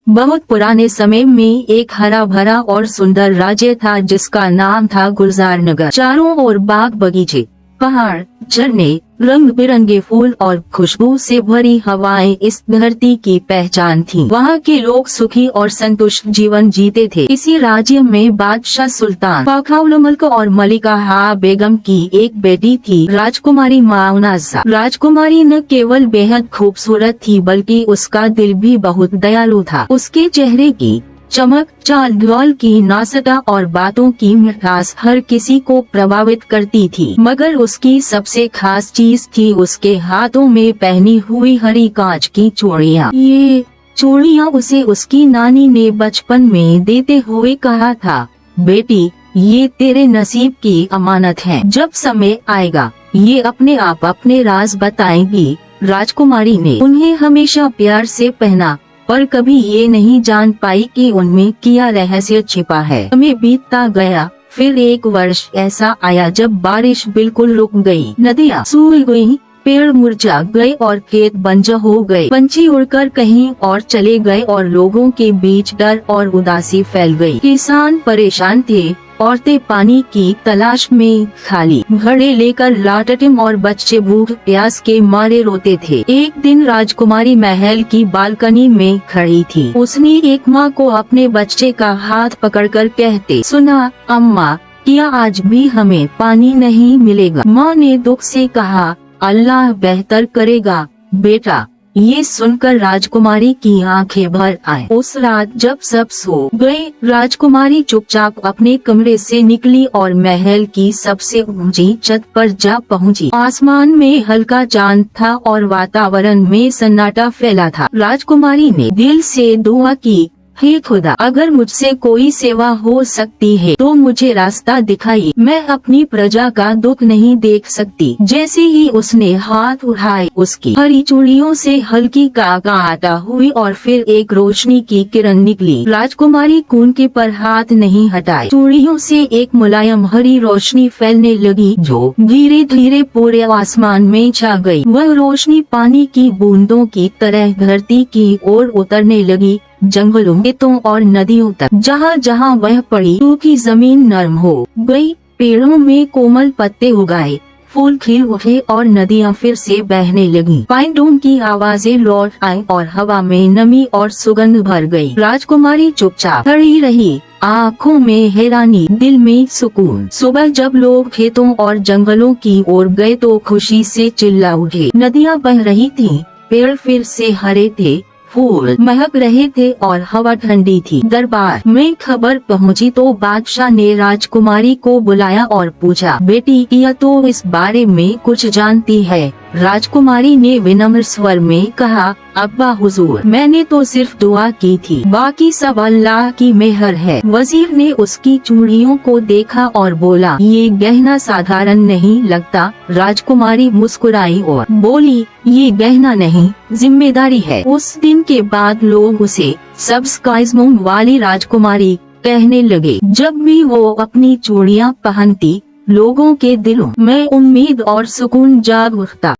बहुत पुराने समय में एक हरा भरा और सुंदर राज्य था जिसका नाम था गुलजार नगर। चारों ओर बाग बगीचे, पहाड़, झरने, रंग बिरंगे फूल और खुशबू से भरी हवाएं इस धरती की पहचान थीं। वहाँ के लोग सुखी और संतुष्ट जीवन जीते थे। इसी राज्य में बादशाह सुल्तान बखौल मुल्क और मलिका बेगम की एक बेटी थी, राजकुमारी मुआवजा। राजकुमारी न केवल बेहद खूबसूरत थी बल्कि उसका दिल भी बहुत दयालु था। उसके चेहरे की चमक, चाल ढाल की नासता और बातों की मिठास हर किसी को प्रभावित करती थी। मगर उसकी सबसे खास चीज थी उसके हाथों में पहनी हुई हरी कांच की चूड़ियाँ। ये चूड़ियाँ उसे उसकी नानी ने बचपन में देते हुए कहा था, बेटी ये तेरे नसीब की अमानत है, जब समय आएगा ये अपने आप अपने राज बताएंगी। राजकुमारी ने उन्हें हमेशा प्यार से पहना पर कभी ये नहीं जान पाई कि उनमें क्या रहस्य छिपा है। समय बीतता गया, फिर एक वर्ष ऐसा आया जब बारिश बिल्कुल रुक गई, नदियाँ सूख गईं, पेड़ मुरझा गए और खेत बंजर हो गए। पंछी उड़कर कहीं और चले गए और लोगों के बीच डर और उदासी फैल गई। किसान परेशान थे, औरतें पानी की तलाश में खाली घड़े लेकर लाटटिम और बच्चे भूख प्यास के मारे रोते थे। एक दिन राजकुमारी महल की बालकनी में खड़ी थी। उसने एक माँ को अपने बच्चे का हाथ पकड़कर कहते सुना, अम्मा क्या आज भी हमें पानी नहीं मिलेगा? माँ ने दुख से कहा, अल्लाह बेहतर करेगा बेटा। ये सुनकर राजकुमारी की आंखें भर आए। उस रात जब सब सो गए, राजकुमारी चुपचाप अपने कमरे से निकली और महल की सबसे ऊंची छत पर जा पहुंची। आसमान में हल्का चांद था और वातावरण में सन्नाटा फैला था। राजकुमारी ने दिल से दुआ की, हे खुदा, अगर मुझसे कोई सेवा हो सकती है तो मुझे रास्ता दिखाइए। मैं अपनी प्रजा का दुख नहीं देख सकती। जैसे ही उसने हाथ उठाए, उसकी हरी चूड़ियों से हल्की कांटा हुई और फिर एक रोशनी की किरण निकली। राजकुमारी कूंके पर हाथ नहीं हटाए। चूड़ियों से एक मुलायम हरी रोशनी फैलने लगी जो धीरे धीरे पूरे आसमान में छा गई। वह रोशनी पानी की बूंदों की तरह धरती की ओर उतरने लगी, जंगलों, खेतों और नदियों तक। जहाँ जहाँ वह पड़ी सूखी जमीन नरम हो गई, पेड़ों में कोमल पत्ते उगाए, फूल खिल उठे और नदियाँ फिर से बहने लगी। पाइंडों की आवाजें लौट आई और हवा में नमी और सुगंध भर गई। राजकुमारी चुपचाप खड़ी रही, आँखों में हैरानी, दिल में सुकून। सुबह जब लोग खेतों और जंगलों की ओर गए तो खुशी से चिल्ला उठे। नदियाँ बह रही थीं, पेड़ फिर से हरे थे, फूल महक रहे थे और हवा ठंडी थी। दरबार में खबर पहुंची तो बादशाह ने राजकुमारी को बुलाया और पूछा, बेटी क्या तो इस बारे में कुछ जानती है? राजकुमारी ने विनम्र स्वर में कहा, अब्बा हुजूर, मैंने तो सिर्फ दुआ की थी, बाकी सब अल्लाह की मेहर है। वजीर ने उसकी चूड़ियों को देखा और बोला, ये गहना साधारण नहीं लगता। राजकुमारी मुस्कुराई और बोली, ये गहना नहीं, जिम्मेदारी है। उस दिन के बाद लोग उसे सब्सकाइज्म वाली राजकुमारी कहने लगे। जब भी वो अपनी चूड़ियाँ पहनती, लोगों के दिलों में उम्मीद और सुकून जाग उठता।